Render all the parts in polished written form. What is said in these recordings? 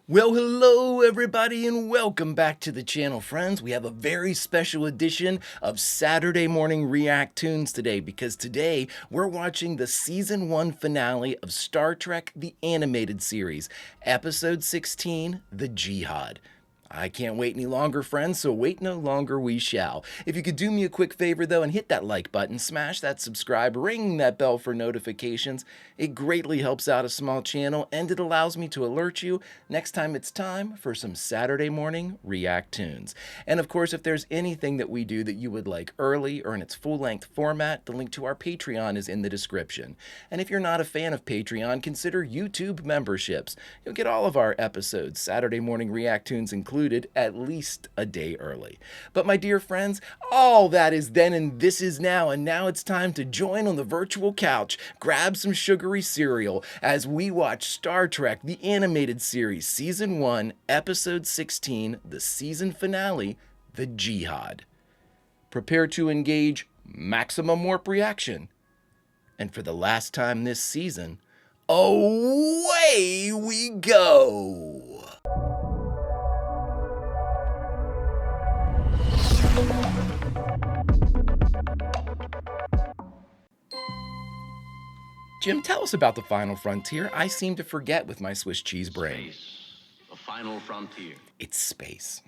Well, hello everybody and welcome back to the channel, friends. We have a very special edition of Saturday Morning React Tunes today because today we're watching the Season 1 finale of Star Trek The Animated Series, Episode 16, The Jihad. I can't wait any longer, friends, so wait no longer we shall. If you could do me a quick favor, though, and hit that like button, smash that subscribe, ring that bell for notifications. It greatly helps out a small channel, and it allows me to alert you next time it's time for some Saturday morning React Tunes. And of course, if there's anything that we do that you would like early or in its full-length format, the link to our Patreon is in the description. And if you're not a fan of Patreon, consider YouTube memberships. You'll get all of our episodes, Saturday morning React Tunes included, at least a day early. But my dear friends, all that is then and this is now, and now it's time to join on the virtual couch, grab some sugary cereal as we watch Star Trek The Animated Series Season 1, Episode 16, the season finale, The Jihad. Prepare to engage maximum warp reaction. And for the last time this season, away we go! Jim, tell us about the final frontier. I seem to forget with my Swiss cheese brain. Space, the final frontier. It's space.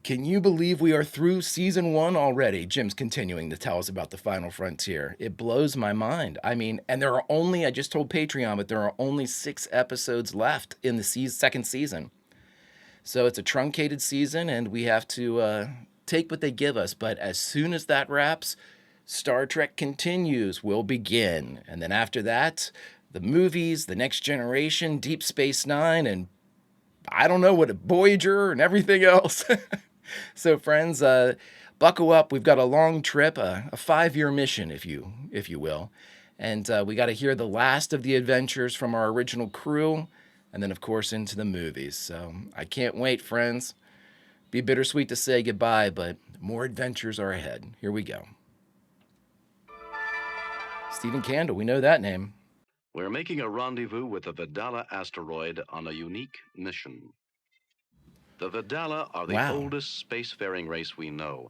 Can you believe we are through season 1 already? Jim's continuing to tell us about the final frontier. It blows my mind. I mean, and there are only, I just told Patreon, but there are only 6 episodes left in the second season. So it's a truncated season, and we have to take what they give us. But as soon as that wraps, Star Trek Continues will begin. And then after that, the movies, The Next Generation, Deep Space Nine, and I don't know what, a Voyager and everything else. So friends, buckle up. We've got a long trip, a 5-year mission, if you will. And we got to hear the last of the adventures from our original crew, and then, of course, into the movies. So I can't wait, friends. Be bittersweet to say goodbye, but more adventures are ahead. Here we go. Stephen Candle, we know that name. We're making a rendezvous with the Vidala asteroid on a unique mission. The Vidala are the oldest spacefaring race we know.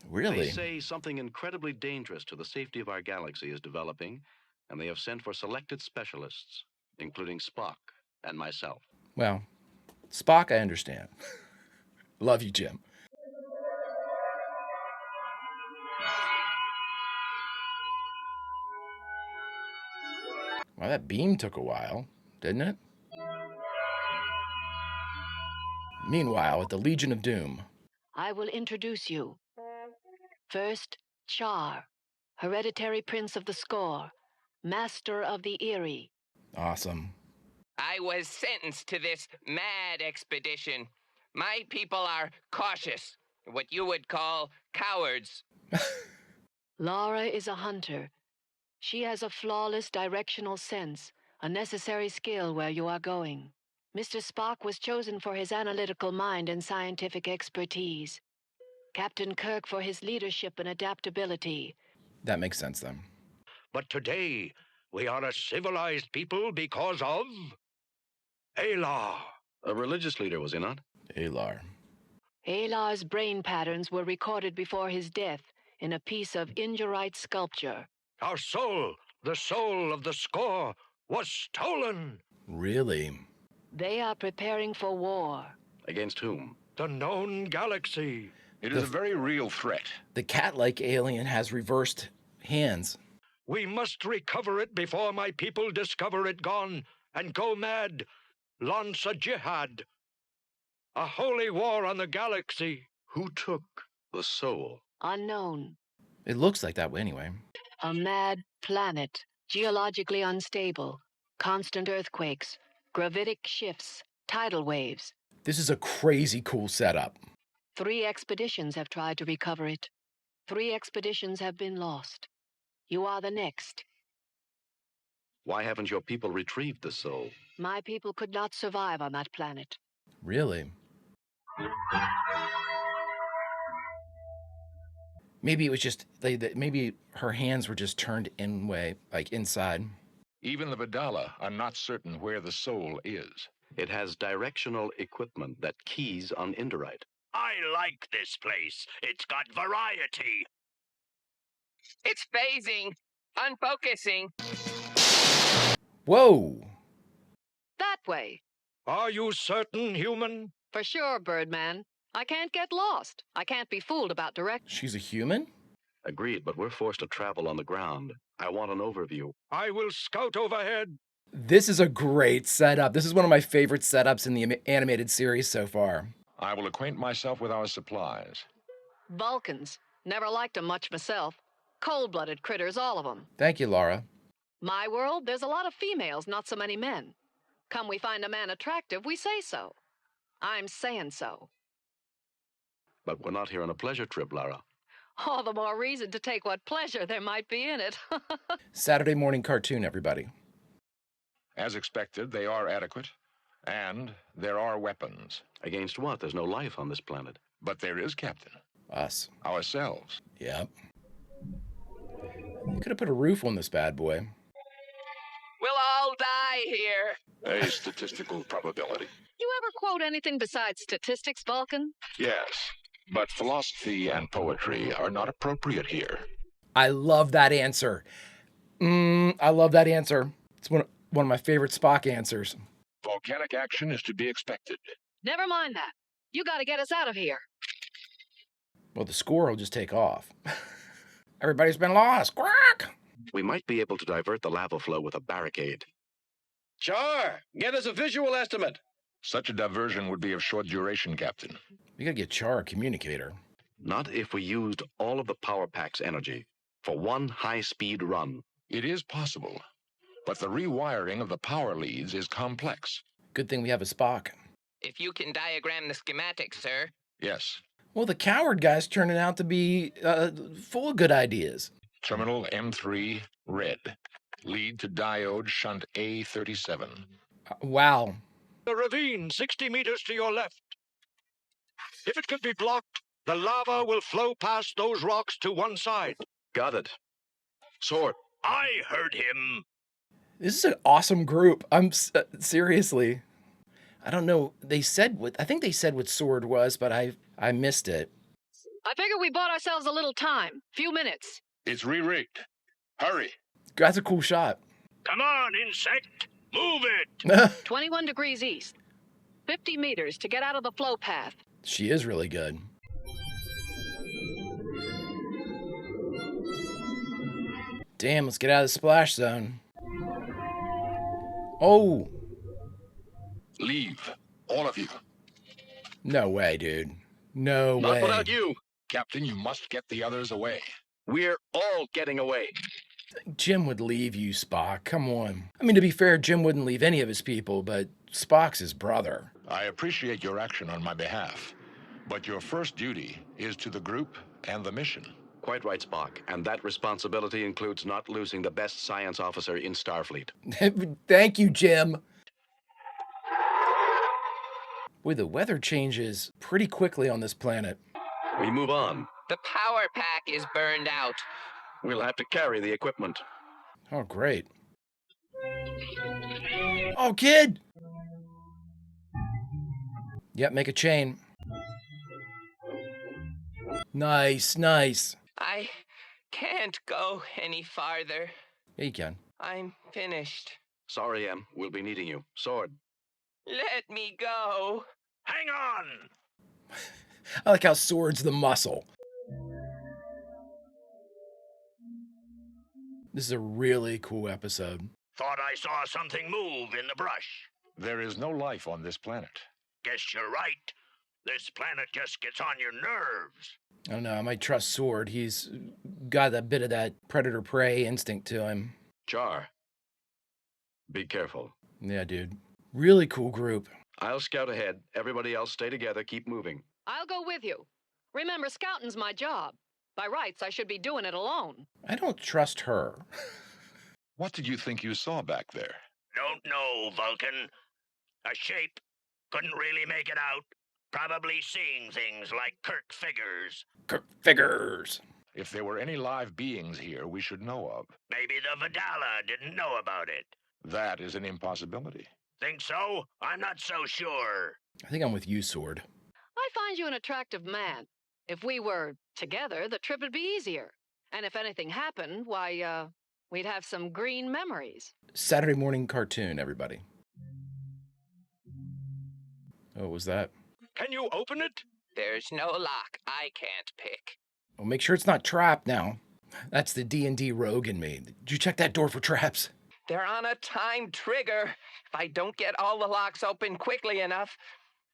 Really? They say something incredibly dangerous to the safety of our galaxy is developing, and they have sent for selected specialists, including Spock and myself. Well, Spock, I understand. Love you, Jim. Well, that beam took a while, didn't it? Meanwhile, at the Legion of Doom. I will introduce you. First, Char, hereditary prince of the Score, master of the Eerie. Awesome. I was sentenced to this mad expedition. My people are cautious, what you would call cowards. Laura is a hunter. She has a flawless directional sense, a necessary skill where you are going. Mr. Spock was chosen for his analytical mind and scientific expertise. Captain Kirk for his leadership and adaptability. That makes sense, then. But today, we are a civilized people because of Alar. A religious leader, was he not? Alar. Alar's brain patterns were recorded before his death in a piece of Indurite sculpture. Our soul, the soul of the Score, was stolen. Really? They are preparing for war. Against whom? The known galaxy. It is a very real threat. The cat-like alien has reversed hands. We must recover it before my people discover it gone and go mad. Launch a jihad. A holy war on the galaxy. Who took the soul? Unknown. It looks like that way anyway. A mad planet, geologically unstable, constant earthquakes, gravitic shifts, tidal waves. This is a crazy cool setup. 3 expeditions have tried to recover it. 3 expeditions have been lost. You are the next. Why haven't your people retrieved the soul? My people could not survive on that planet. Really? Maybe it was just, maybe her hands were just turned in way, like inside. Even the Vidala are not certain where the soul is. It has directional equipment that keys on Indorite. I like this place. It's got variety. It's phasing, unfocusing. Whoa! That way. Are you certain, human? For sure, Birdman. I can't get lost. I can't be fooled about direction. She's a human? Agreed, but we're forced to travel on the ground. I want an overview. I will scout overhead. This is a great setup. This is one of my favorite setups in the animated series so far. I will acquaint myself with our supplies. Vulcans. Never liked 'em much myself. Cold-blooded critters, all of 'em. Thank you, Laura. My world, there's a lot of females, not so many men. Come we find a man attractive, we say so. I'm saying so. But we're not here on a pleasure trip, Lara. All the more reason to take what pleasure there might be in it. Saturday morning cartoon, everybody. As expected, they are adequate, and there are weapons. Against what? There's no life on this planet. But there is, Captain. Us. Ourselves. Yep. You could have put a roof on this bad boy. We'll all die here. A statistical probability. You ever quote anything besides statistics, Vulcan? Yes, but philosophy and poetry are not appropriate here. I love that answer. I love that answer. It's one of my favorite Spock answers. Volcanic action is to be expected. Never mind that. You gotta get us out of here. Well, the score will just take off. Everybody's been lost. Quack! We might be able to divert the lava flow with a barricade. Char, get us a visual estimate. Such a diversion would be of short duration, Captain. We gotta get Char a communicator. Not if we used all of the power pack's energy for one high-speed run. It is possible, but the rewiring of the power leads is complex. Good thing we have a Spock. If you can diagram the schematics, sir. Yes. Well, the coward guy's turning out to be full of good ideas. Terminal M3, red. Lead to diode shunt A37. Wow. The ravine 60 meters to your left. If it can be blocked, the lava will flow past those rocks to one side. Got it. Sword. I heard him. This is an awesome group. Seriously. I don't know. I think they said what sword was, but I missed it. I figure we bought ourselves a little time. Few minutes. It's re-rigged. Hurry. That's a cool shot. Come on, insect. Move it. 21 degrees east. 50 meters to get out of the flow path. She is really good. Damn, let's get out of the splash zone. Oh. Leave. All of you. No way, dude. No way. Not without you. Captain, you must get the others away. We're all getting away. Jim would leave you, Spock. Come on. I mean, to be fair, Jim wouldn't leave any of his people, but Spock's his brother. I appreciate your action on my behalf, but your first duty is to the group and the mission. Quite right, Spock. And that responsibility includes not losing the best science officer in Starfleet. Thank you, Jim. Boy, the weather changes pretty quickly on this planet. We move on. The power pack is burned out. We'll have to carry the equipment. Oh, great. Oh, kid! Yep, make a chain. Nice, nice. I can't go any farther. Yeah, you can. I'm finished. Sorry, Em. We'll be needing you. Sword. Let me go. Hang on. I like how Sword's the muscle. This is a really cool episode. Thought I saw something move in the brush. There is no life on this planet. Guess you're right. This planet just gets on your nerves. I don't know, I might trust Sword. He's got a bit of that predator-prey instinct to him. Char. Be careful. Yeah, dude. Really cool group. I'll scout ahead. Everybody else stay together. Keep moving. I'll go with you. Remember, scouting's my job. By rights, I should be doing it alone. I don't trust her. What did you think you saw back there? Don't know, Vulcan. A shape. Couldn't really make it out. Probably seeing things like Kirk figures. Kirk figures. If there were any live beings here we should know of. Maybe the Vidala didn't know about it. That is an impossibility. Think so? I'm not so sure. I think I'm with you, Sword. I find you an attractive man. If we were together, the trip would be easier. And if anything happened, why, we'd have some green memories. Saturday morning cartoon, everybody. Oh, what was that? Can you open it? There's no lock I can't pick. Well, make sure it's not trapped now. That's the D&D rogue in me. Did you check that door for traps? They're on a time trigger. If I don't get all the locks open quickly enough,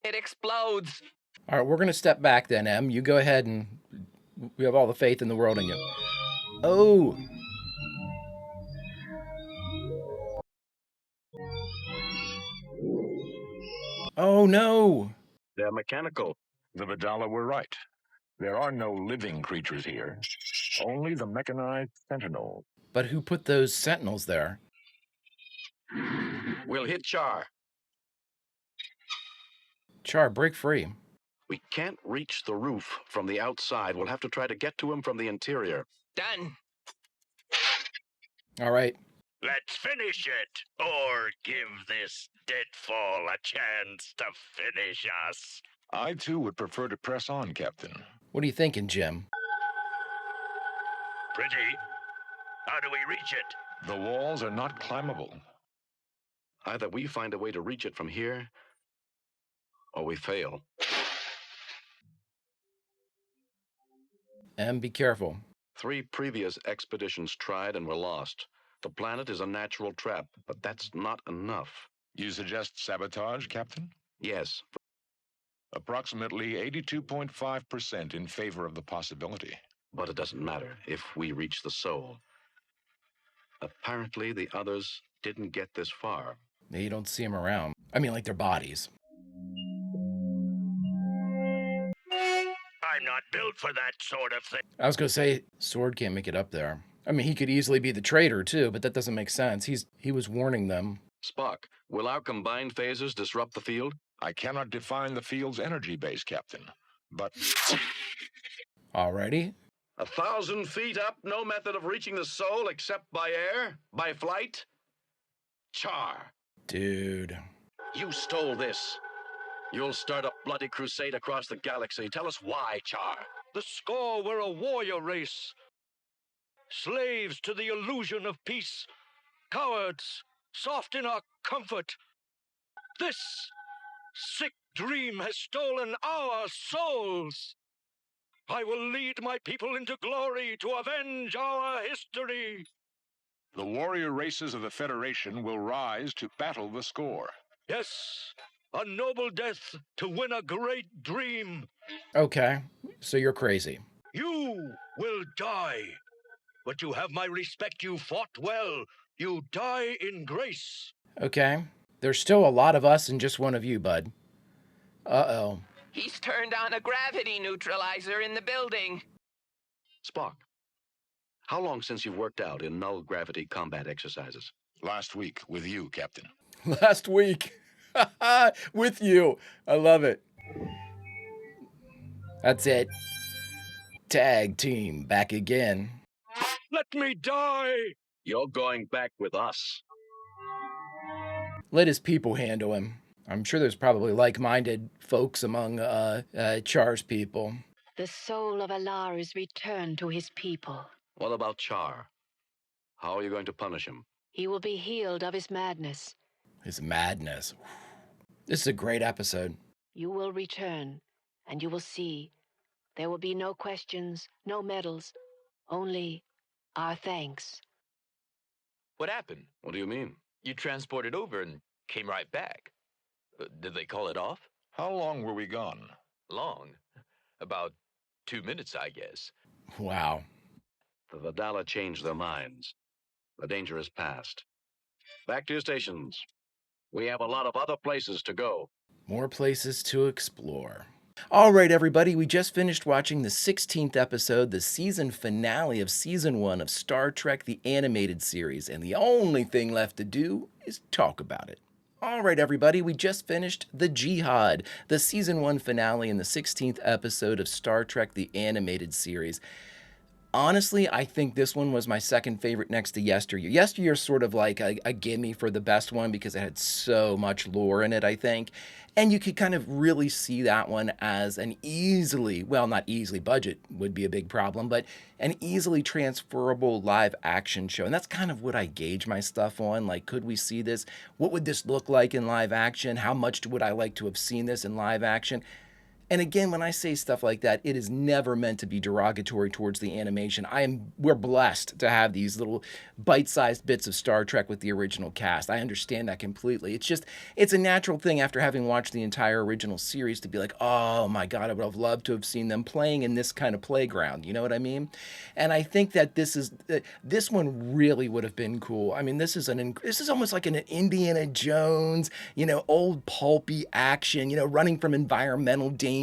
it explodes. All right, we're going to step back then, Em. You go ahead, and we have all the faith in the world in you. Oh! Oh, no! They're mechanical. The Vidala were right. There are no living creatures here, only the mechanized sentinels. But who put those sentinels there? We'll hit Char. Char, break free. We can't reach the roof from the outside. We'll have to try to get to him from the interior. Done. All right. Let's finish it, or give this deadfall a chance to finish us. I, too, would prefer to press on, Captain. What are you thinking, Jim? Pretty. How do we reach it? The walls are not climbable. Either we find a way to reach it from here, or we fail. Em, be careful. 3 previous expeditions tried and were lost. The planet is a natural trap, but that's not enough. You suggest sabotage, Captain? Yes, Approximately 82.5% in favor of the possibility. but it doesn't matter if we reach the soul. Apparently, the others didn't get this far. You don't see them around. I mean, like their bodies. I'm not built for that sort of thing. I was going to say, Sword can't make it up there. I mean, he could easily be the traitor, too, but that doesn't make sense. He was warning them. Spock, will our combined phasers disrupt the field? I cannot define the field's energy base, Captain, but... Alrighty. 1,000 feet up, no method of reaching the soul except by air? By flight? Char, Dude. you stole this. You'll start a bloody crusade across the galaxy. Tell us why, Char. The score were a warrior race. Slaves to the illusion of peace. Cowards, soft in our comfort. This sick dream has stolen our souls. I will lead my people into glory to avenge our history. The warrior races of the Federation will rise to battle the score. Yes, a noble death to win a great dream. Okay, so you're crazy. You will die, but you have my respect. You fought well. You die in grace. Okay. There's still a lot of us and just one of you, bud. Uh-oh. He's turned on a gravity neutralizer in the building. Spock, how long since you've worked out in null gravity combat exercises? Last week, with you, Captain. Last week. With you. I love it. That's it. Tag team back again. Let me die. You're going back with us. Let his people handle him. I'm sure there's probably like-minded folks among Char's people. The soul of Alar is returned to his people. What about Char? How are you going to punish him? He will be healed of his madness. His madness. This is a great episode. You will return, and you will see. There will be no questions, no medals, only our thanks. What happened? What do you mean? You transported over and came right back. Did they call it off? How long were we gone? Long. About 2 minutes, I guess. Wow. The Vidala changed their minds. The danger is past. Back to your stations. We have a lot of other places to go. More places to explore. All right, everybody, we just finished watching the 16th episode, the season finale of Season 1 of Star Trek The Animated Series, and the only thing left to do is talk about it. All right, everybody, we just finished The Jihad, the Season 1 finale and the 16th episode of Star Trek The Animated Series. Honestly, I think this one was my second favorite next to Yesteryear. Yesteryear's sort of like a gimme for the best one because it had so much lore in it, I think. And you could kind of really see that one as an easily, well, not easily, budget would be a big problem, but an easily transferable live action show. And that's kind of what I gauge my stuff on. Like, could we see this? What would this look like in live action? How much would I like to have seen this in live action? And again, when I say stuff like that, it is never meant to be derogatory towards the animation. We're blessed to have these little bite-sized bits of Star Trek with the original cast. I understand that completely. It's a natural thing after having watched the entire original series to be like, oh my God, I would have loved to have seen them playing in this kind of playground. You know what I mean? And I think that this one really would have been cool. I mean, this is almost like an Indiana Jones, old pulpy action, running from environmental dangers,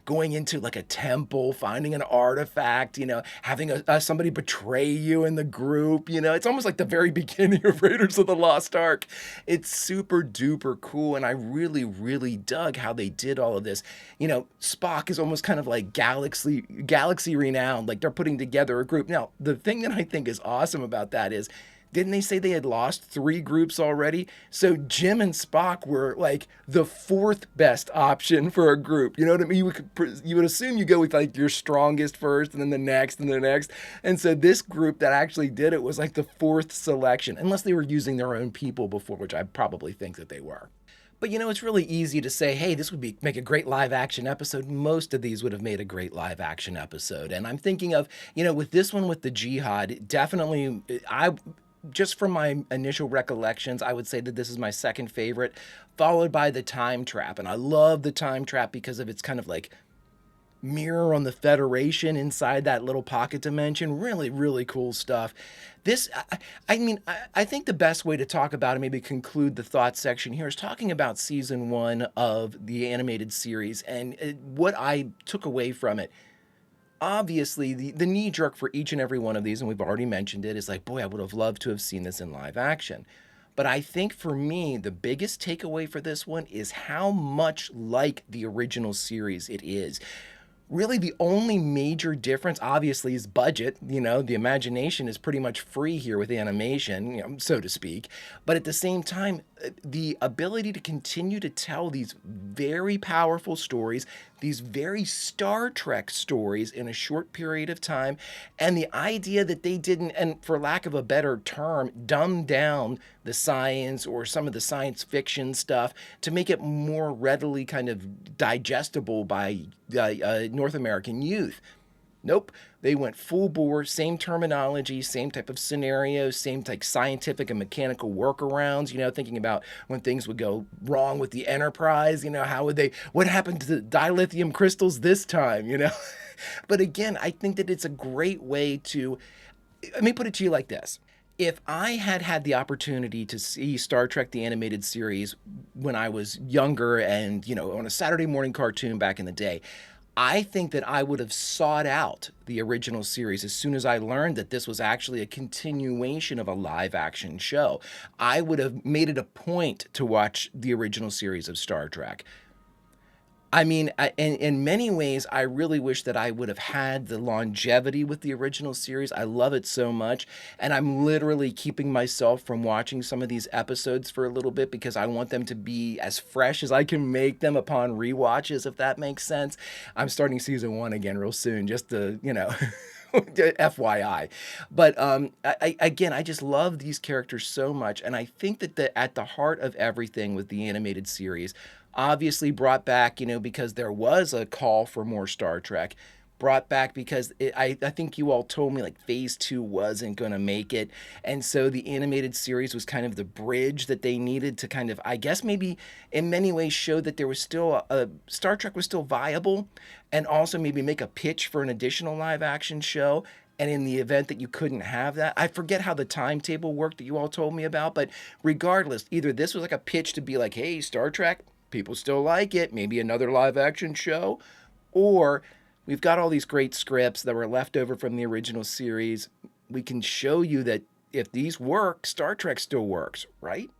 going into like a temple, finding an artifact, having somebody betray you in the group. It's almost like the very beginning of Raiders of the Lost Ark. It's super duper cool, and I really, really dug how they did all of this. Spock is almost kind of like galaxy renowned, like they're putting together a group. Now, the thing that I think is awesome about that is, didn't they say they had lost 3 groups already? So Jim and Spock were like the 4th best option for a group. You know what I mean? You would assume you go with like your strongest first, and then the next, and the next. And so this group that actually did it was like the 4th selection, unless they were using their own people before, which I probably think that they were. But it's really easy to say, hey, this would make a great live action episode. Most of these would have made a great live action episode. And I'm thinking of, with this one with the Jihad, definitely, just from my initial recollections, I would say that this is my second favorite, followed by the Time Trap. And I love the Time Trap because of its kind of like mirror on the Federation inside that little pocket dimension. Really, really cool stuff. I think the best way to talk about it, maybe conclude the thoughts section here, is talking about season 1 of the animated series and what I took away from it. Obviously, the knee jerk for each and every one of these, and we've already mentioned it, is like, boy, I would have loved to have seen this in live action. But I think for me, the biggest takeaway for this one is how much like the original series it is. Really, the only major difference, obviously, is budget. The imagination is pretty much free here with animation, so to speak. But at the same time, the ability to continue to tell these very powerful stories, these very Star Trek stories in a short period of time, and the idea that they didn't, and for lack of a better term, dumb down the science or some of the science fiction stuff to make it more readily kind of digestible by North American youth. Nope, they went full bore, same terminology, same type of scenarios, same type scientific and mechanical workarounds, thinking about when things would go wrong with the Enterprise, what happened to the dilithium crystals this time, But again, I think that it's a great way to, let me put it to you like this. If I had had the opportunity to see Star Trek the Animated Series when I was younger and, on a Saturday morning cartoon back in the day, I think that I would have sought out the original series as soon as I learned that this was actually a continuation of a live action show. I would have made it a point to watch the original series of Star Trek. I mean, in many ways, I really wish that I would have had the longevity with the original series. I love it so much, and I'm literally keeping myself from watching some of these episodes for a little bit because I want them to be as fresh as I can make them upon rewatches, if that makes sense. I'm starting season 1 again real soon, just to, FYI. But I just love these characters so much, and I think that at the heart of everything with the animated series, obviously brought back, because there was a call for more Star Trek, brought back because I think you all told me like phase 2 wasn't going to make it. And so the animated series was kind of the bridge that they needed to kind of, I guess maybe in many ways show that there was still Star Trek was still viable, and also maybe make a pitch for an additional live action show. And in the event that you couldn't have that, I forget how the timetable worked that you all told me about, but regardless, either this was like a pitch to be like, hey, Star Trek, people still like it, maybe another live action show, or we've got all these great scripts that were left over from the original series. We can show you that if these work, Star Trek still works, right?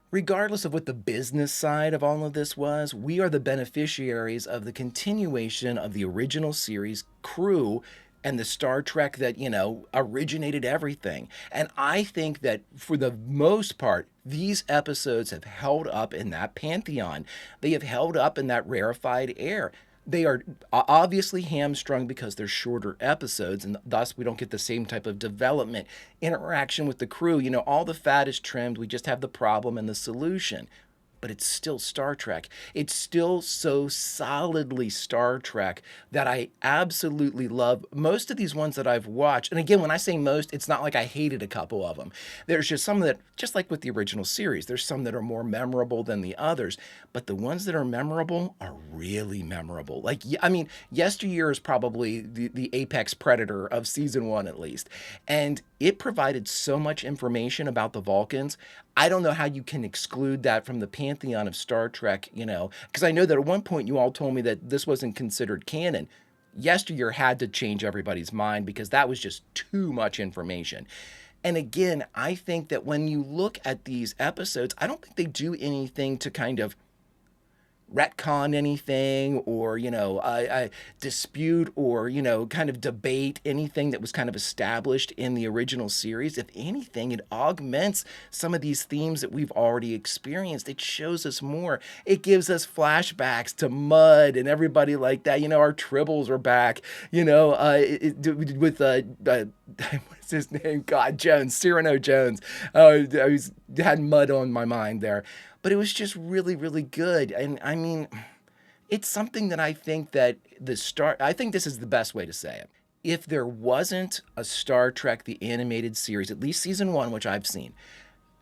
Regardless of what the business side of all of this was, we are the beneficiaries of the continuation of the original series crew and the Star Trek that, originated everything. And I think that for the most part, these episodes have held up in that pantheon. They have held up in that rarefied air. They are obviously hamstrung because they're shorter episodes, and thus we don't get the same type of development, interaction with the crew. All the fat is trimmed. We just have the problem and the solution, but it's still Star Trek. It's still so solidly Star Trek that I absolutely love most of these ones that I've watched. And again, when I say most, it's not like I hated a couple of them. There's just some that, just like with the original series, there's some that are more memorable than the others. But the ones that are memorable are really memorable. Like, I mean, Yesteryear is probably the apex predator of season 1, at least. And it provided so much information about the Vulcans. I don't know how you can exclude that from the pantheon of Star Trek, because I know that at one point you all told me that this wasn't considered canon. Yesteryear had to change everybody's mind because that was just too much information. And again, I think that when you look at these episodes, I don't think they do anything to kind of retcon anything or, dispute or, kind of debate anything that was kind of established in the original series. If anything, it augments some of these themes that we've already experienced. It shows us more. It gives us flashbacks to Mud and everybody like that. Our Tribbles are back, with, what's his name? God, Jones, Cyrano Jones. I had Mud on my mind there. But it was just really, really good. And I mean, it's something that I think that I think this is the best way to say it. If there wasn't a Star Trek, the animated series, at least season 1, which I've seen,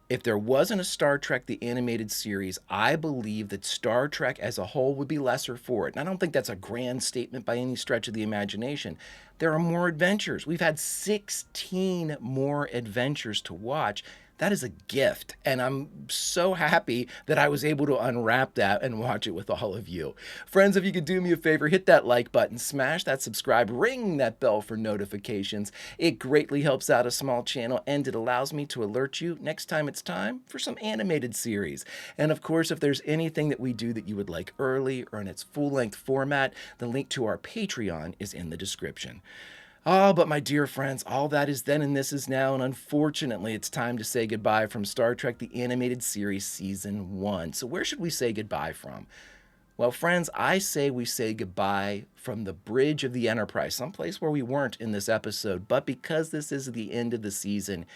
if there wasn't a Star Trek, the animated series, I believe that Star Trek as a whole would be lesser for it. And I don't think that's a grand statement by any stretch of the imagination. There are more adventures. We've had 16 more adventures to watch. That is a gift, and I'm so happy that I was able to unwrap that and watch it with all of you. Friends, if you could do me a favor, hit that like button, smash that subscribe, ring that bell for notifications. It greatly helps out a small channel, and it allows me to alert you next time it's time for some animated series. And of course, if there's anything that we do that you would like early or in its full-length format, the link to our Patreon is in the description. Oh, but my dear friends, all that is then and this is now, and unfortunately, it's time to say goodbye from Star Trek The Animated Series Season 1. So where should we say goodbye from? Well, friends, I say we say goodbye from the bridge of the Enterprise, someplace where we weren't in this episode, but because this is the end of the season,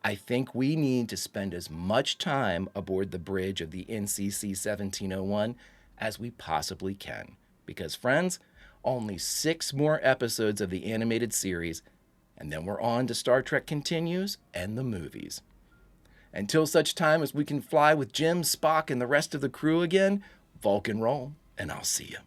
I think we need to spend as much time aboard the bridge of the NCC 1701 as we possibly can. Because, friends, only 6 more episodes of the animated series, and then we're on to Star Trek Continues and the movies. Until such time as we can fly with Jim, Spock, and the rest of the crew again, Vulcan roll, and I'll see you.